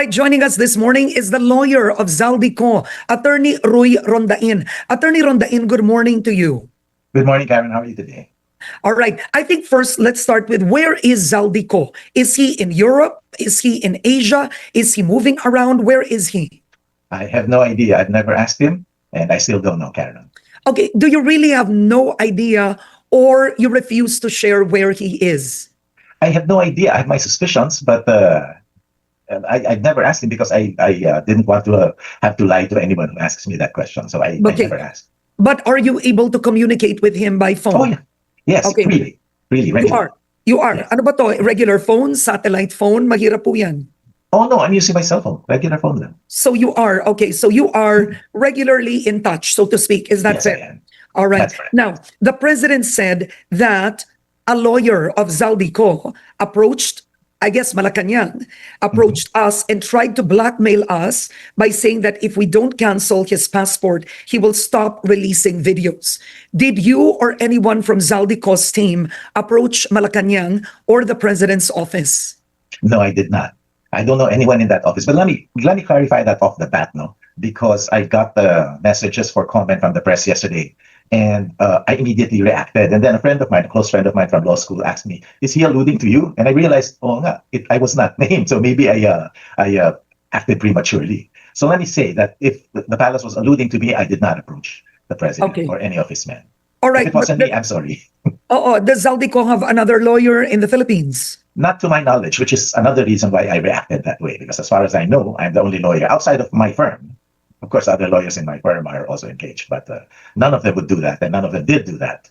right, joining us this morning is the lawyer of Zaldy Co, Attorney Roy Rondain. Attorney Rondain, good morning to you. Good morning, Karen. How are you today? All right, I think first let's start with where is Zaldy Co? Is he in Europe? Is he in Asia? Is he moving around? Where is he? I have no idea. I've never asked him, and I still don't know, Karen. Okay, do you really have no idea or you refuse to share where he is? I have no idea. I have my suspicions, but I've never asked him because I didn't want to have to lie to anyone who asks me that question. So I Okay, never asked. but are you able to communicate with him by phone? Oh, yeah. Yes, Okay. really. Really, You regularly. are. You are. Yes. Ano ba to? Regular phone, satellite phone, mahirap po yan. Oh, no, I'm using my cell phone. Regular phone lang. So you are, okay, so you are regularly in touch, so to speak. Is that Yes, I fair? am. All right. That's correct. Now, the president said that a lawyer of Zaldy Co approached, I guess Malacanang, approached us and tried to blackmail us by saying that if we don't cancel his passport, he will stop releasing videos. Did you or anyone from Zaldy Co's team approach Malacanang or the president's office? No, I did not. I don't know anyone in that office. But let me clarify that off the bat, no, because I got the messages for comment from the press yesterday, and I immediately reacted. And then a friend of mine, a close friend of mine from law school, asked me, "Is he alluding to you?" And I realized, oh, nga, I was not named, so maybe I acted prematurely. So let me say that if the palace was alluding to me, I did not approach the president Okay. or any of his men. All If right. it wasn't me, I'm sorry. Does Zaldy Co have another lawyer in the Philippines? Not to my knowledge, which is another reason why I reacted that way. Because as far as I know, I'm the only lawyer outside of my firm. Of course, other lawyers in my firm are also engaged, but none of them would do that, and none of them did do that.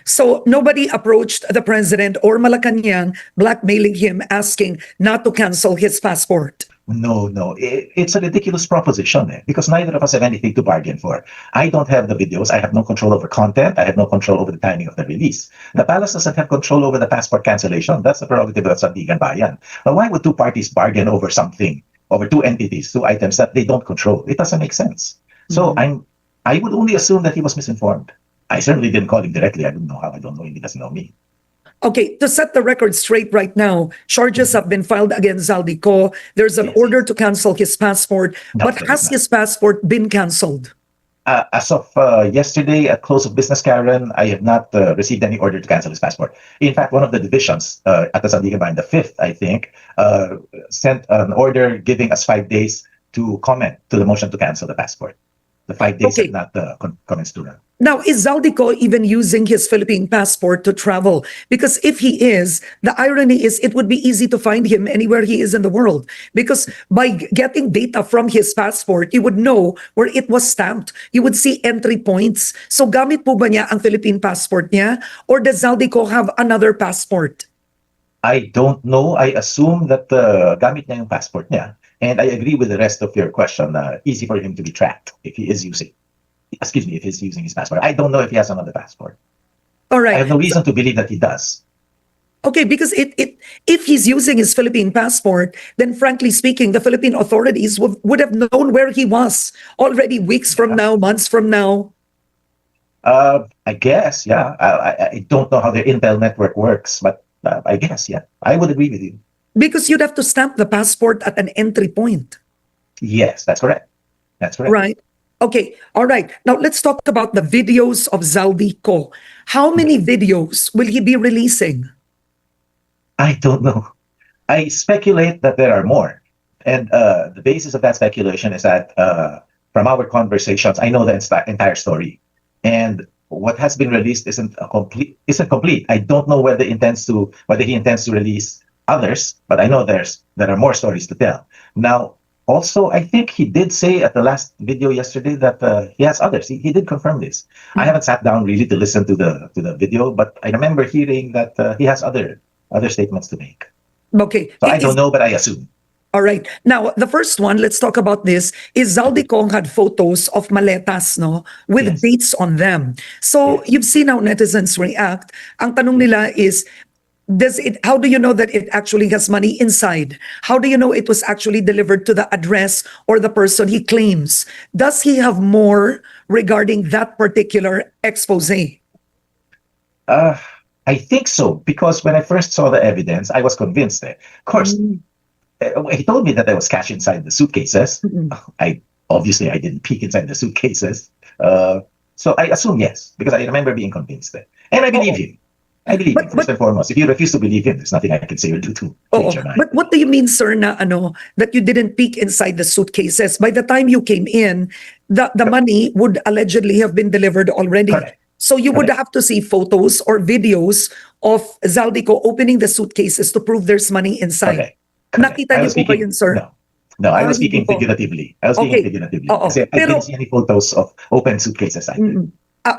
So nobody approached the president or Malacanang blackmailing him, asking not to cancel his passport. No, it's a ridiculous proposition because neither of us have anything to bargain for. I don't have the videos. I have no control over content. I have no control over the timing of the release. The palace doesn't have control over the passport cancellation. That's the prerogative of Sandigan Bayan. But why would two parties bargain over something, over two entities, two items that they don't control? It doesn't make sense. So I would only assume that he was misinformed. I certainly didn't call him directly. I don't know how. I don't know him. He doesn't know me. Okay, to set the record straight right now, charges have been filed against Zaldy Co. There's an Yes. order to cancel his passport, No, but there has is not. his passport been canceled? As of yesterday at close of business, Karen, I have not received any order to cancel his passport. In fact, one of the divisions at the Sandigan Bayan, the 5th, I think, sent an order giving us 5 days to comment to the motion to cancel the passport. The 5 days Okay. have not commenced to run. Now, is Zaldy Co even using his Philippine passport to travel? Because if he is, the irony is it would be easy to find him anywhere he is in the world. Because by getting data from his passport, you would know where it was stamped. You would see entry points. So gamit po ba niya ang Philippine passport niya? Or does Zaldy Co have another passport? I don't know. I assume that gamit niya yung passport niya. And I agree with the rest of your question. Easy for him to be tracked if he is using. Excuse me, if he's using his passport. I don't know if he has another passport. All I right. have no reason to believe that he does. Okay, because if he's using his Philippine passport, then frankly speaking, the Philippine authorities would have known where he was already weeks from now, months from now. I guess, yeah. I don't know how the Intel network works, but I guess, yeah. I would agree with you. Because you'd have to stamp the passport at an entry point. Yes, that's correct. That's correct. Right. Okay. All right. Now let's talk about the videos of Zaldy Co. How many videos will he be releasing? I don't know. I speculate that there are more. And the basis of that speculation is that from our conversations, I know the entire story. And what has been released isn't complete. I don't know whether he intends to release others, but I know there are more stories to tell. Now, also, I think he did say at the last video yesterday that he has others. He did confirm this. I haven't sat down really to listen to the video, but I remember hearing that he has other statements to make. Okay. So I don't know, but I assume. All right. Now, the first one, let's talk about this, is Zaldy Co had photos of maletas, no, with Yes. dates on them. So Yes. you've seen how netizens react. Ang tanong nila is, how do you know that it actually has money inside? How do you know it was actually delivered to the address or the person he claims? Does he have more regarding that particular expose? I think so, because when I first saw the evidence, I was convinced. Of course, He told me that there was cash inside the suitcases. Mm-mm. I obviously I didn't peek inside the suitcases. So I assume yes, because I remember being convinced that. And I believe Oo. him. I believe him, But first and foremost. If you refuse to believe him, there's nothing I can say or do to change your mind. But what do you mean, sir, na that you didn't peek inside the suitcases? By the time you came in, the money would allegedly have been delivered already. Correct. So you would Correct. have to see photos or videos of Zaldy Co opening the suitcases to prove there's money inside. Correct. Correct. Nakita I niyo was po ba speaking, yun, sir? no. No, I was Hindi speaking po. figuratively. I was speaking Okay. figuratively. Oo. Kasi I Pero, didn't see any photos of open suitcases either.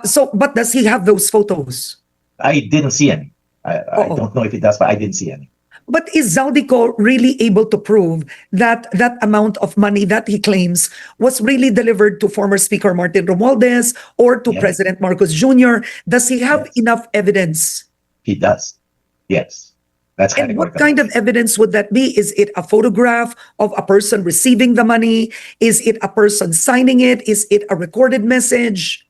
so, but does he have those photos? I didn't see any. I Oo. don't know if it does, but I didn't see any. But is Zaldy Co really able to prove that that amount of money that he claims was really delivered to former Speaker Martin Romualdez or to Yes. President Marcos Jr.? Does he have Yes. enough evidence? He does. Yes. That's And what categorical. kind of evidence would that be? Is it a photograph of a person receiving the money? Is it a person signing it? Is it a recorded message?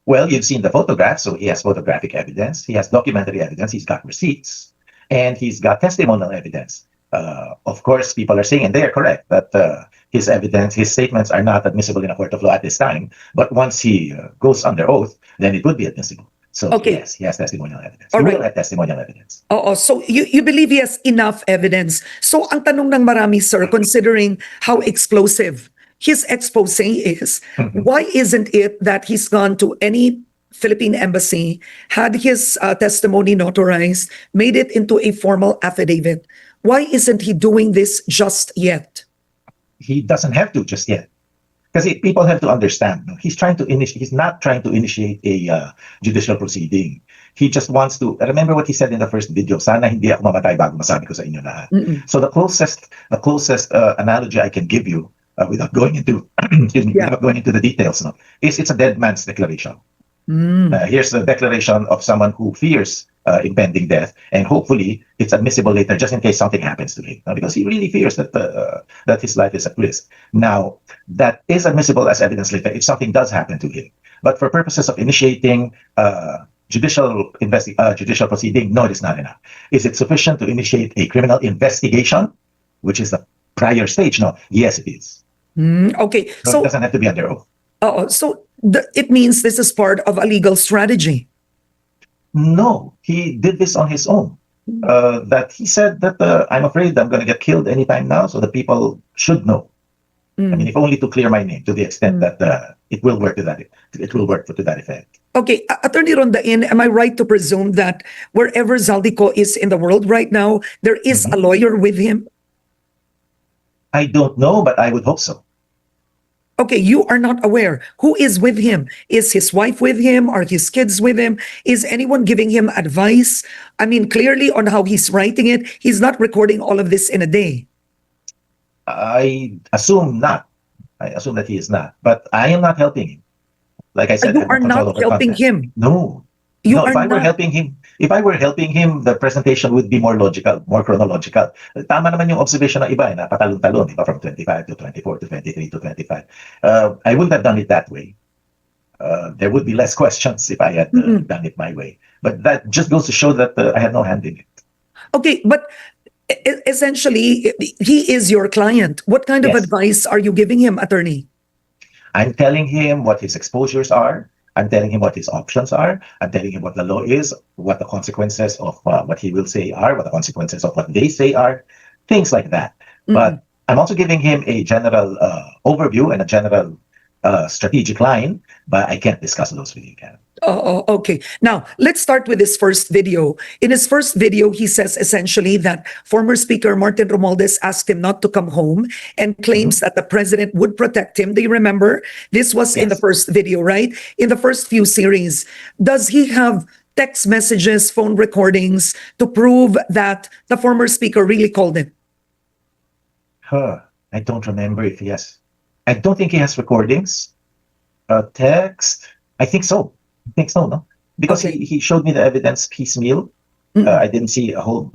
Well, you've seen the photographs, so he has photographic evidence. He has documentary evidence. He's got receipts, and he's got testimonial evidence. Of course, people are saying, and they are correct, that his evidence, his statements are not admissible in a court of law at this time. But once he goes under oath, then it would be admissible. So Okay. yes, he has testimonial evidence. All He right. will have testimonial evidence. So you believe he has enough evidence. So ang tanong ng marami, sir, considering how explosive his expose is, why isn't it that he's gone to any Philippine embassy, had his testimony notarized, made it into a formal affidavit? Why isn't he doing this just yet? He doesn't have to just yet. Because people have to understand, no? He's not trying to initiate a judicial proceeding. He just wants to, remember what he said in the first video, sana hindi ako mamatay bago masabi ko sa inyo lahat. So the closest analogy I can give you, without going into, excuse me, Yeah. without going into the details, no, is it's a dead man's declaration. Here's the declaration of someone who fears impending death, and hopefully it's admissible later just in case something happens to him, because he really fears that that his life is at risk. Now, that is admissible as evidence later if something does happen to him. But for purposes of initiating judicial proceeding, no, it is not enough. Is it sufficient to initiate a criminal investigation, which is the prior stage? No, yes, it is. Okay, So it so doesn't have to be under oath. it means this is part of a legal strategy. No, he did this on his own. That he said that I'm afraid I'm going to get killed anytime now, so the people should know. I mean, if only to clear my name to the extent that it will work to that effect. Okay, Attorney Rondain, am I right to presume that wherever Zaldy Co is in the world right now, there is a lawyer with him? I don't know, but I would hope so. Okay, you are not aware. Who is with him? Is his wife with him? Are his kids with him? Is anyone giving him advice? I mean, clearly on how he's writing it, he's not recording all of this in a day. I assume not. I assume that he is not. But I am not helping him. Like I said, You I have no are control not over helping content. him. No. You No, are if I were not. helping him, the presentation would be more logical, more chronological. Tama naman yung observation ng iba, na patalon-talon, iba from 25 to 24 to 23 to 25. I wouldn't have done it that way. There would be less questions if I had done it my way. But that just goes to show that I had no hand in it. Okay, but essentially, he is your client. What kind of Yes. advice are you giving him, attorney? I'm telling him what his exposures are. I'm telling him what his options are. I'm telling him what the law is, what the consequences of what he will say are, what the consequences of what they say are, things like that. But I'm also giving him a general overview and a general strategic line, but I can't discuss those with you, Karen. Oh, okay. Now, let's start with his first video. In his first video, he says essentially that former Speaker Martin Romualdez asked him not to come home and claims that the president would protect him. Do you remember? This was in the Yes. first video, right? In the first few series. Does he have text messages, phone recordings to prove that the former speaker really called him? I don't remember if he has. I don't think he has recordings. Text. I think so. No? Because Okay. he showed me the evidence piecemeal. I didn't see a whole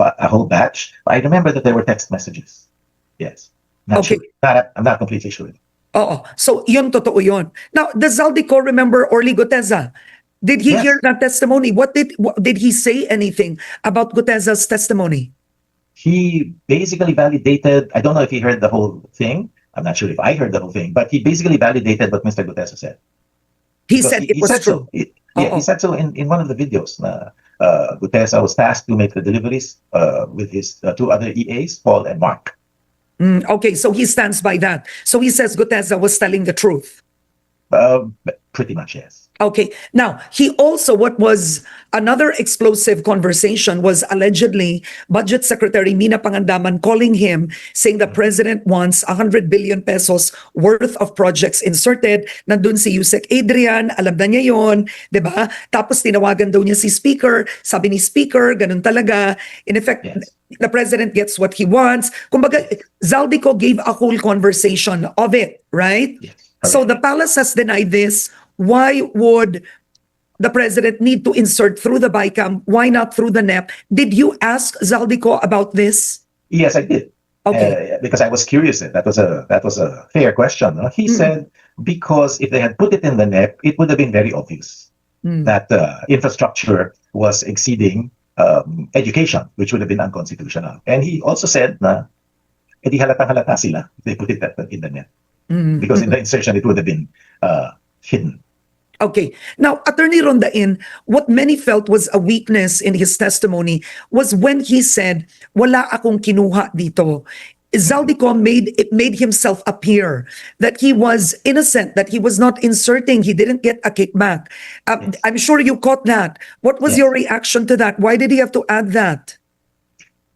batch. I remember that there were text messages. Yes. Not Okay. sure. I'm not completely sure. Oo. So, yun, totoo yun. Now, does Zaldy Co remember Orly Guteza? Did he Yes. hear that testimony? Did he say anything about Guteza's testimony? he basically validated, I don't know if he heard the whole thing. I'm not sure if I heard the whole thing, but he basically validated what Mr. Guteza said. He Because said it he was said true. so. Yeah, he Oo. said so in one of the videos. Guteza was tasked to make the deliveries with his two other EAs, Paul and Mark. Okay, so he stands by that. So he says Guteza was telling the truth. Pretty much, yes. Okay. Now, he also, what was another explosive conversation was allegedly Budget Secretary Mina Pangandaman calling him, saying the president wants 100 billion pesos worth of projects inserted. Nandun si Yusek Adrian, alam na niya yun, di ba? Tapos tinawagan daw niya si Speaker, sabi ni Speaker, ganun talaga. In effect, Yes. the president gets what he wants. Kumbaga, Zaldy Co gave a whole conversation of it, right? Yes. So Correct. the palace has denied this. Why would the president need to insert through the BICAM? Why not through the NEP? Did you ask Zaldy Co about this? Yes, I did. Okay. Because I was curious. That was a fair question. No? He said because if they had put it in the NEP, it would have been very obvious that infrastructure was exceeding education, which would have been unconstitutional. And he also said na edi halatang halata sila if they put it in the NEP. Because in the insertion, it would have been hidden. Okay. Now, Attorney Rondain, what many felt was a weakness in his testimony was when he said, wala akong kinuha dito. Zaldy Co made himself appear that he was innocent, that he was not inserting, he didn't get a kickback. Yes. I'm sure you caught that. What was Yes. your reaction to that? Why did he have to add that?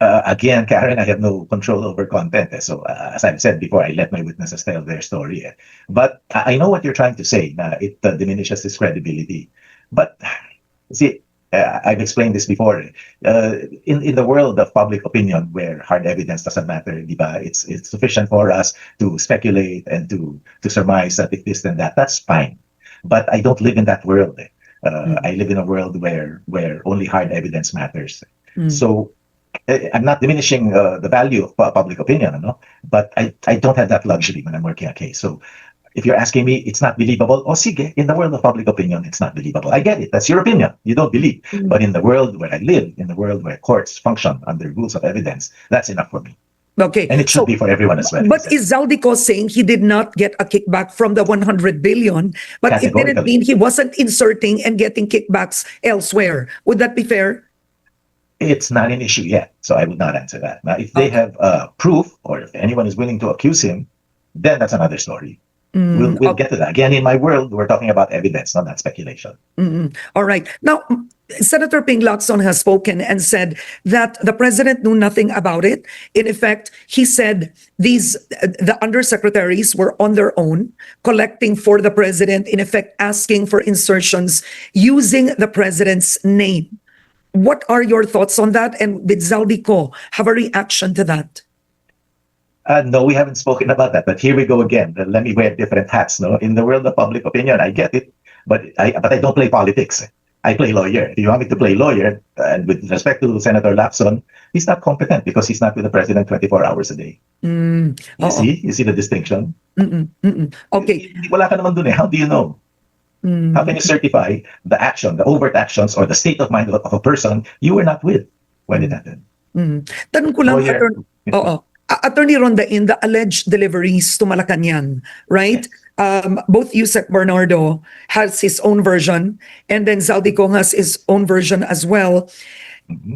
Again, Karen, I have no control over content. So, as I've said before, I let my witnesses tell their story. But I know what you're trying to say. It diminishes his credibility. But see, I've explained this before. In the world of public opinion, where hard evidence doesn't matter, diba? It's sufficient for us to speculate and to surmise that if this and that. That's fine. But I don't live in that world. I live in a world where only hard evidence matters. So I'm not diminishing the value of public opinion, no? But I don't have that luxury when I'm working a case. So if you're asking me, it's not believable. Oh, sige, in the world of public opinion, it's not believable. I get it. That's your opinion. You don't believe. But in the world where I live, in the world where courts function under rules of evidence, that's enough for me. Okay. And it should be for everyone as well. But is Zaldy Co saying he did not get a kickback from the 100 billion, but it didn't Categorically. mean he wasn't inserting and getting kickbacks elsewhere? Would that be fair? It's not an issue yet, so I would not answer that. Now, if they have proof, or if anyone is willing to accuse him, then that's another story. We'll get to that. Again, in my world, we're talking about evidence, not speculation. All right. Now, Senator Ping Lacson has spoken and said that the president knew nothing about it. In effect, he said the undersecretaries were on their own, collecting for the president, in effect, asking for insertions using the president's name. What are your thoughts on that? And did Zaldy Co have a reaction to that? No, we haven't spoken about that. But here we go again. Let me wear different hats. No, in the world of public opinion, I get it, but I don't play politics. I play lawyer. If you want me to play lawyer, and with respect to Senator Lacson, he's not competent because he's not with the president 24 hours a day. You see the distinction. Okay. Wala ka naman dun eh. How do you know? How can you certify the action, the overt actions, or the state of mind of a person you were not with when it happened? Tanong ko lang, Lawyer. Attorney Rondain, the alleged deliveries to Malacanang, right? Both Yusek Bernardo has his own version, and then Zaldy Co has his own version as well.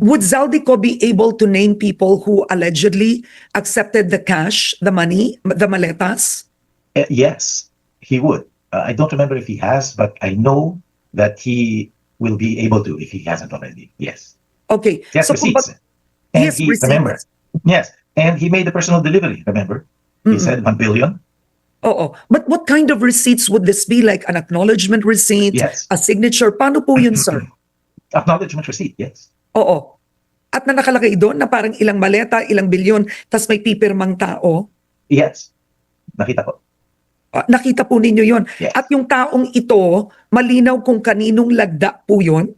Would Zaldy Co be able to name people who allegedly accepted the cash, the money, the maletas? Yes, he would. I don't remember if he has, but I know that he will be able to if he hasn't already. Yes. Okay. He has receipts. He has receipts. Remember, yes, and he made a personal delivery, remember? He said 1 billion. But what kind of receipts would this be? Like an acknowledgement receipt? Yes. A signature? Paano po yun, sir? Acknowledgement receipt, yes. Oo. At na nakalagay doon na parang ilang maleta, ilang bilyon, tas may pipirmang tao? Yes. Nakita ko. Nakita po ninyo yon. Yes. At yung taong ito, malinaw kung kaninong lagda po yun?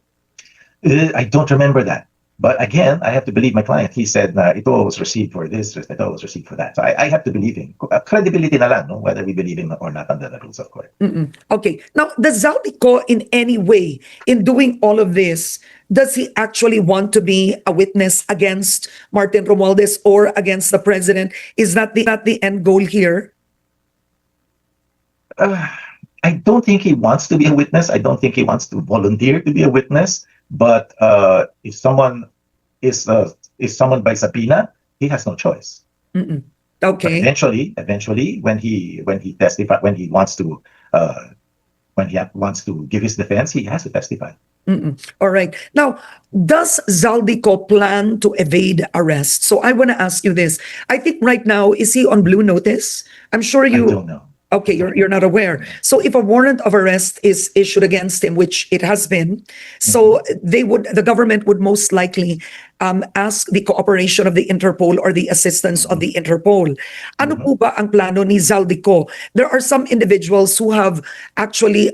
I don't remember that. But again, I have to believe my client. He said na ito was received for this, ito was received for that. So I have to believe him. Credibility na lang, no? Whether we believe him or not under the rules of court. Okay. Now, does Zaldy Co in any way, in doing all of this, does he actually want to be a witness against Martin Romualdez or against the president? Is that the end goal here? I don't think he wants to be a witness. I don't think he wants to volunteer to be a witness. But if someone is summoned by subpoena, he has no choice. Mm-mm. But Okay. eventually, when he testify, when he wants to give his defense, he has to testify. Mm-mm. All right. Now, does Zaldy Co plan to evade arrest? So I want to ask you this. I think right now, is he on blue notice? I'm sure I you. don't know. Okay, you're not aware. So if a warrant of arrest is issued against him, which it has been, so the government would most likely ask the cooperation of the Interpol or the assistance of the Interpol. Ano po ba ang plano ni Zaldico? There are some individuals who have actually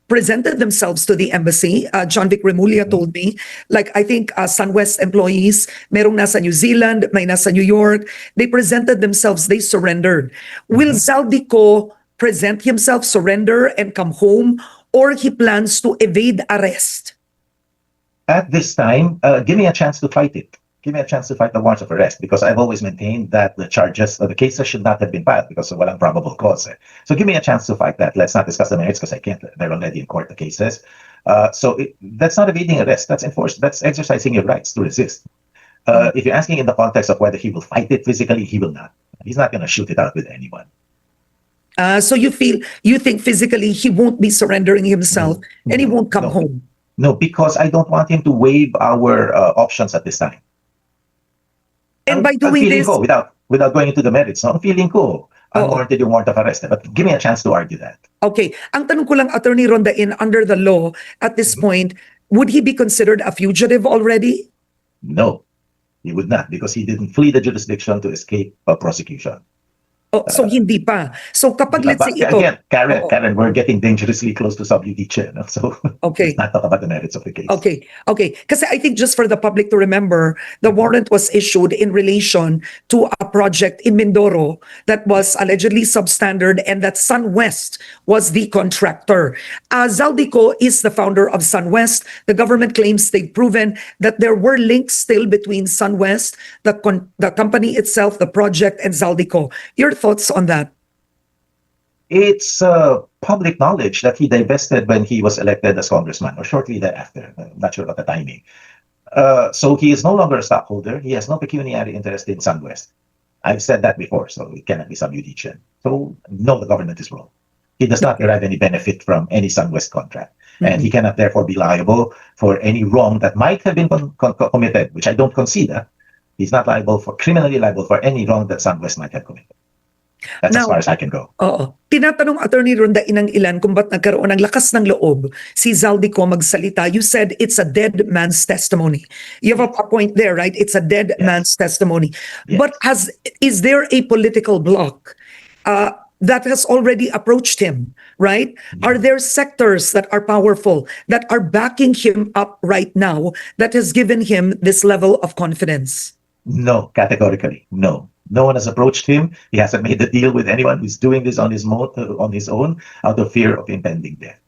presented themselves to the embassy. John Vic Remulla told me, like I think SunWest employees, merong nasa New Zealand, may nasa New York, they presented themselves, they surrendered. Will Zaldico present himself, surrender, and come home, or he plans to evade arrest? At this time, give me a chance to fight it. Give me a chance to fight the warrants of arrest, because I've always maintained that the cases should not have been filed because of walang probable cause. So give me a chance to fight that. Let's not discuss the merits because I can't. They're already in court, the cases. That's not evading arrest. That's enforced. That's exercising your rights to resist. If you're asking in the context of whether he will fight it physically, he will not. He's not going to shoot it out with anyone. So you think physically he won't be surrendering himself and he won't come home? No, because I don't want him to waive our options at this time. And by doing feeling this, ko, without going into the merits, no? Feeling ko, unwarranted yung warrant of arrest. But give me a chance to argue that. okay, ang tanong ko lang, Attorney Rondain, under the law at this point, would he be considered a fugitive already? No, he would not, because he didn't flee the jurisdiction to escape prosecution. Oh, so hindi pa. So kapag let's say ito, Again, Oo. Karen, we're getting dangerously close to sub judice, no? So Okay. let's not talk about the merits of the case. Okay. Kasi I think just for the public to remember, the warrant was issued in relation to a project in Mindoro that was allegedly substandard and that SunWest was the contractor. Zaldico is the founder of SunWest. The government claims they've proven that there were links still between SunWest, the company itself, the project, and Zaldico. Your thoughts on that? It's public knowledge that he divested when he was elected as congressman, or shortly thereafter. I'm not sure about the timing. So he is no longer a stockholder. He has no pecuniary interest in SunWest. I've said that before, so it cannot be sub judice. So no, the government is wrong. He does not derive any benefit from any SunWest contract, and he cannot therefore be liable for any wrong that might have been committed, which I don't concede. He's not criminally liable for any wrong that SunWest might have committed. That's as Now, far as I can go. Oo. Tinatanong Attorney Rondain ng ilan kung ba't nagkaroon ng lakas ng loob si Zaldico magsalita. You said it's a dead man's testimony. You have a point there, right? It's a dead man's testimony. Yes. But is there a political bloc that has already approached him, right? Are there sectors that are powerful, that are backing him up right now, that has given him this level of confidence? No, categorically, no. No one has approached him. He hasn't made a deal with anyone. He's doing this on his own out of fear of impending death.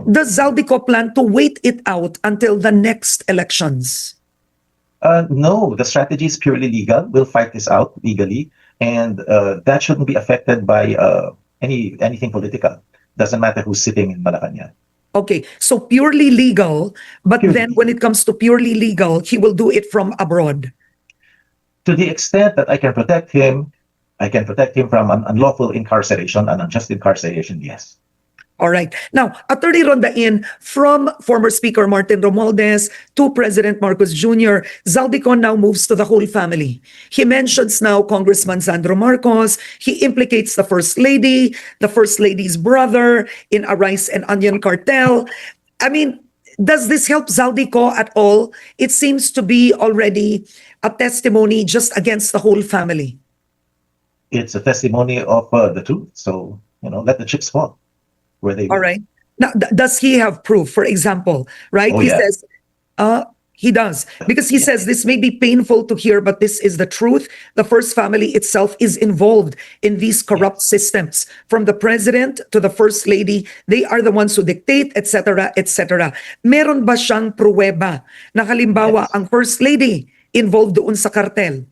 Does Zaldico plan to wait it out until the next elections? No, the strategy is purely legal. We'll fight this out legally, and that shouldn't be affected by anything political. Doesn't matter who's sitting in Malacanang. Okay, so purely legal, but Purely then when it comes to purely legal, he will do it from abroad. To the extent that I can protect him from an unlawful incarceration, an unjust incarceration, yes. All right. Now, Attorney Rondain, from former Speaker Martin Romualdez to President Marcos Jr., Zaldico now moves to the whole family. He mentions now Congressman Sandro Marcos. He implicates the First Lady, the First Lady's brother in a rice and onion cartel. I mean, does this help Zaldico at all? It seems to be already a testimony just against the whole family. It's a testimony of the truth. So, let the chips fall where they will. All right. Now, does he have proof, for example, right? Oh, He yeah. says, He does. Because he says this may be painful to hear, but this is the truth. The first family itself is involved in these corrupt systems. From the president to the first lady, they are the ones who dictate, etc., etc. Meron ba siyang pruweba na halimbawa Yes. ang first lady involved doon sa cartel?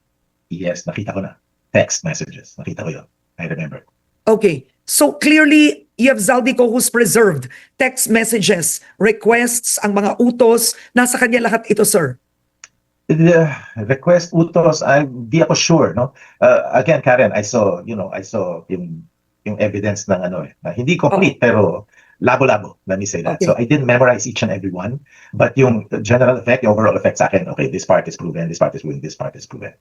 Yes, nakita ko na. Text messages. Nakita ko yun. I remember. Okay. So clearly, you have Zaldy Co who's preserved text messages, requests, ang mga utos. Nasa kanya lahat ito, sir. The request utos, di ako sure, no? Again, Karen, I saw yung evidence ng hindi complete pero labo-labo, let me say that. Okay. So I didn't memorize each and every one, but yung general effect, yung overall effect sa akin, okay, this part is proven, this part is proven, this part is proven.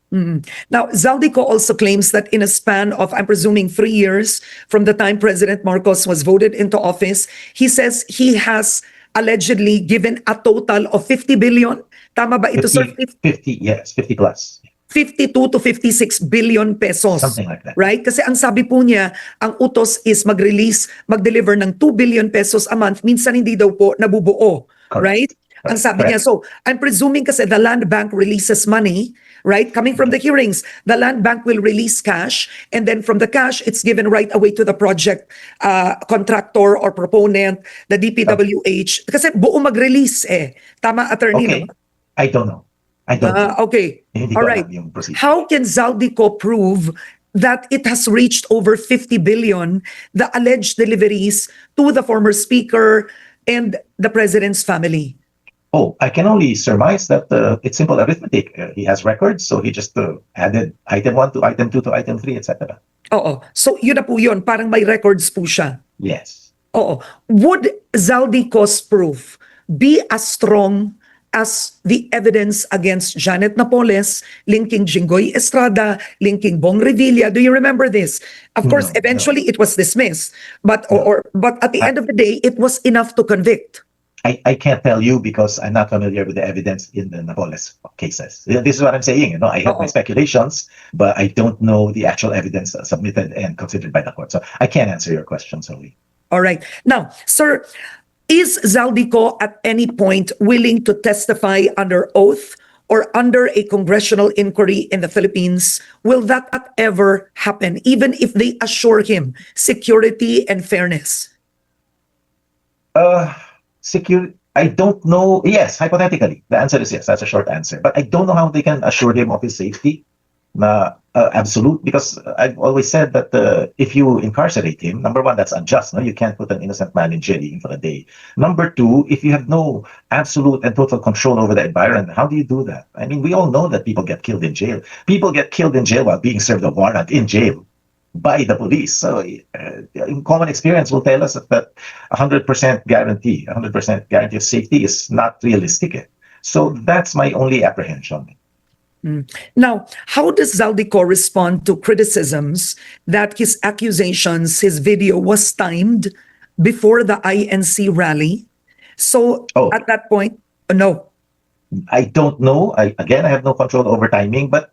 Now, Zaldy Co also claims that in a span of, I'm presuming, 3 years from the time President Marcos was voted into office, he says he has allegedly given a total of 50 billion. Tama ba ito, sir? 50, yes, 50 plus. 52 to 56 billion pesos. Something like that. Right? Kasi ang sabi po niya, ang utos is mag-deliver ng 2 billion pesos a month. Minsan hindi daw po nabubuo. Correct. Right? Ang sabi niya. So, I'm presuming kasi the land bank releases money, right? Coming from the hearings, the land bank will release cash, and then from the cash, it's given right away to the project contractor or proponent, the DPWH. Kasi buo mag-release eh. Tama, attorney? Okay. No? I don't know. Okay. Hindi All ko right. alam yung procedure. How can Zaldy Co prove that it has reached over 50 billion, the alleged deliveries to the former speaker and the president's family? Oh, I can only surmise that it's simple arithmetic. He has records, so he just added item 1 to item 2 to item 3, etc. Oo. So yun na po yun. Parang may records po siya. Yes. Oo. Would Zaldy Co's proof be as strong as the evidence against Janet Napoles, linking Jinggoy Estrada, linking Bong Revilla? Do you remember this? Of course, No, eventually it was dismissed, but No. but at the end of the day, it was enough to convict. I can't tell you because I'm not familiar with the evidence in the Napoles cases. This is what I'm saying. I have my speculations, but I don't know the actual evidence submitted and considered by the court. So I can't answer your question, sorry. All right. Now, sir, is Zaldy Co at any point willing to testify under oath or under a congressional inquiry in the Philippines? Will that ever happen, even if they assure him security and fairness? I don't know. Yes, hypothetically, the answer is yes. That's a short answer. But I don't know how they can assure him of his safety. Absolute, because I've always said that if you incarcerate him, number one, that's unjust. No, you can't put an innocent man in jail even for a day. Number two, if you have no absolute and total control over the environment, how do you do that? I mean, we all know that people get killed in jail. People get killed in jail while being served a warrant in jail by the police. So common experience will tell us that 100% guarantee of safety is not realistic. So that's my only apprehension. Now, how does Zaldy Co respond to criticisms that his accusations, his video was timed before the INC rally? So at that point, no. I don't know. I have no control over timing, but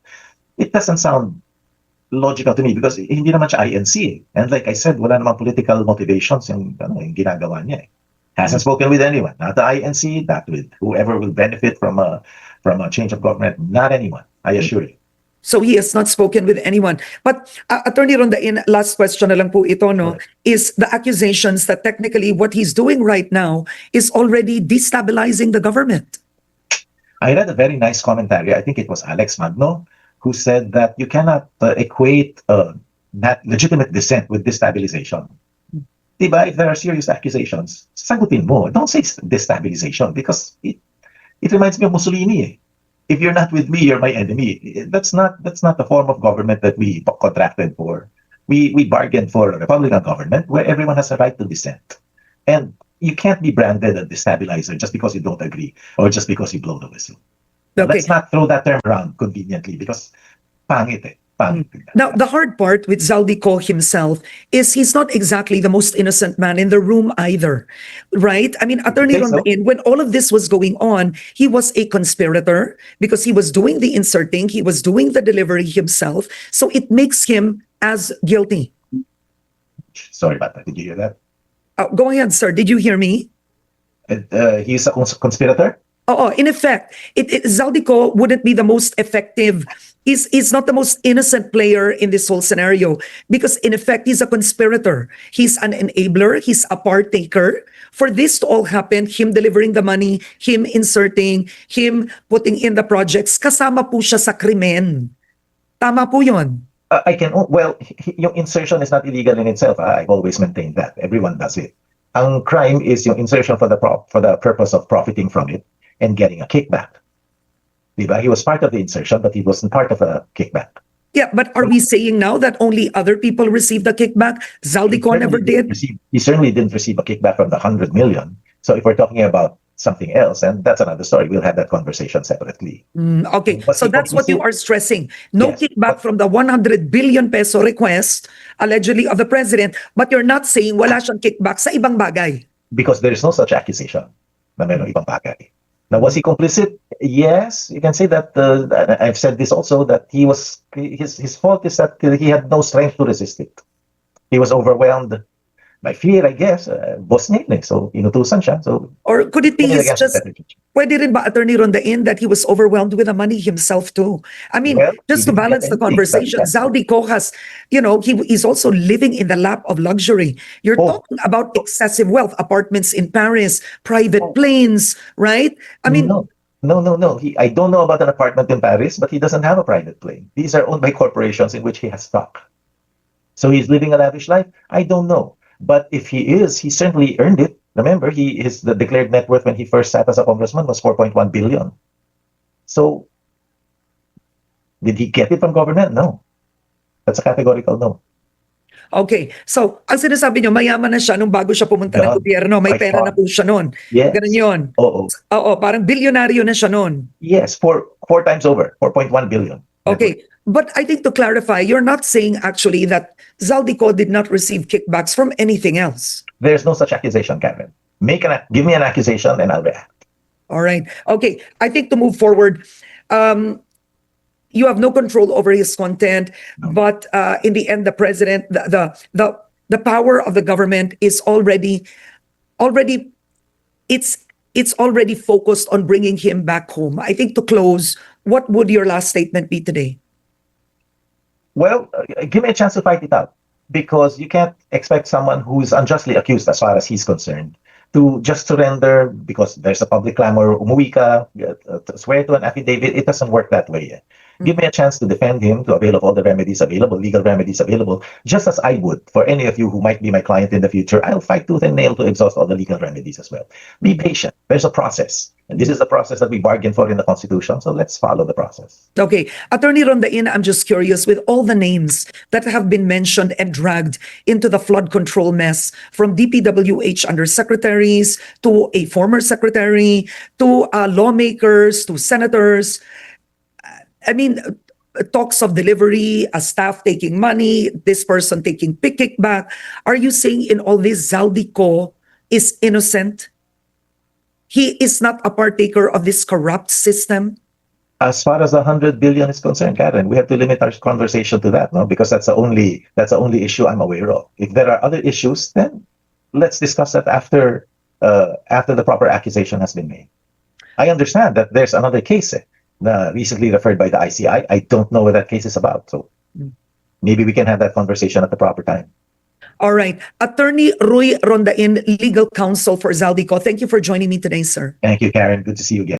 it doesn't sound logical to me because hindi naman siya INC. And like I said, wala namang political motivations yung ginagawa niya. Hasn't spoken with anyone, not the INC, not with whoever will benefit from a change of government, not anyone, I assure you. So he has not spoken with anyone. But Attorney Rondain, last question na lang po ito, no, is the accusations that technically what he's doing right now is already destabilizing the government. I read a very nice commentary. I think it was Alex Magno who said that you cannot equate that legitimate dissent with destabilization. Diba? If there are serious accusations, sagutin mo. Don't say destabilization because it reminds me of Mussolini. Eh. If you're not with me, you're my enemy. That's not the form of government that we contracted for. We bargained for a Republican government where everyone has a right to dissent. And you can't be branded a destabilizer just because you don't agree or just because you blow the whistle. Okay. Let's not throw that term around conveniently because pangit eh. Now, the hard part with Zaldy Co himself is he's not exactly the most innocent man in the room either, right? I mean, Attorney Rondain, when all of this was going on, he was a conspirator because he was doing the inserting, he was doing the delivery himself, so it makes him as guilty. Sorry about that. Did you hear that? Go ahead, sir. Did you hear me? He's a conspirator? Oh, in effect, Zaldy Co wouldn't be the most effective. Is not the most innocent player in this whole scenario because in effect he's a conspirator. He's an enabler. He's a partaker. For this to all happen, him delivering the money, him inserting, him putting in the projects, kasama po siya sa krimen. Tama po yun. I can, well, yung insertion is not illegal in itself. I've always maintained that. Everyone does it. Ang crime is yung insertion for the purpose of profiting from it and getting a kickback. Diba? He was part of the insertion, but he wasn't part of a kickback. Yeah, but are we saying now that only other people received the kickback? Zaldy Co never did? He certainly didn't receive a kickback from the 100 million. So if we're talking about something else, and that's another story, we'll have that conversation separately. Okay, But so that's what you are stressing. No Yes, kickback from the 100 billion peso request, allegedly of the president, but you're not saying wala siyang kickback sa ibang bagay. Because there is no such accusation na merong ibang bagay. Now, was he complicit? Yes, you can say that. I've said this also, that his fault is that he had no strength to resist it. He was overwhelmed by fear, I guess. Boss niya yun eh. So, inutusan siya. So, Or could it be yun he's against just, the better judge. pwede rin ba, Attorney Rondain, that he was overwhelmed with the money himself too? I mean, Well, just he to didn't balance get the anything, conversation, but yes. Zaldy Co has, he's also living in the lap of luxury. You're Oh. talking about excessive wealth, apartments in Paris, private planes, right? I mean, No. I don't know about an apartment in Paris, but he doesn't have a private plane. These are owned by corporations in which he has stock. So he's living a lavish life? I don't know. But if he is, he certainly earned it. Remember, the declared net worth when he first sat as a congressman was 4.1 billion. So, did he get it from government? No. That's a categorical no. okay. So, ang sinasabi niyo, mayaman na siya nung bago siya pumunta ng Yeah. gobyerno. May By pera far. na po siya noon. Yes. Ganun yun. Oo. Oo, parang bilyonaryo na siya noon. Yes, four times over, 4.1 billion. Okay, but I think to clarify, you're not saying actually that Zaldy Co did not receive kickbacks from anything else. There's no such accusation, Karen. Give me an accusation and I'll react. All right. Okay, I think to move forward, you have no control over his content, but in the end, the president, the power of the government is already it's already focused on bringing him back home. I think to close, what would your last statement be today? Well, give me a chance to fight it out, because you can't expect someone who's unjustly accused, as far as he's concerned, to just surrender because there's a public clamor, umuwi ka, swear to an affidavit. It doesn't work that way. Give me a chance to defend him, to avail of all the remedies available, legal remedies available, just as I would for any of you who might be my client in the future. I'll fight tooth and nail to exhaust all the legal remedies as well. Be patient. There's a process. And this is the process that we bargained for in the Constitution. So let's follow the process. Okay. Attorney Rondain, I'm just curious, with all the names that have been mentioned and dragged into the flood control mess, from DPWH undersecretaries to a former secretary to lawmakers to senators, I mean, talks of delivery, a staff taking money, this person taking kickback. Are you saying in all this, Zaldy Co is innocent? He is not a partaker of this corrupt system? As far as the 100 billion is concerned, Karen, we have to limit our conversation to that, no? Because that's the only issue I'm aware of. If there are other issues, then let's discuss that after the proper accusation has been made. I understand that there's another case recently referred by the ICI. I don't know what that case is about, so maybe we can have that conversation at the proper time. All right. Attorney Roy Rondain, legal counsel for Zaldy Co. Thank you for joining me today, sir. Thank you, Karen. Good to see you again.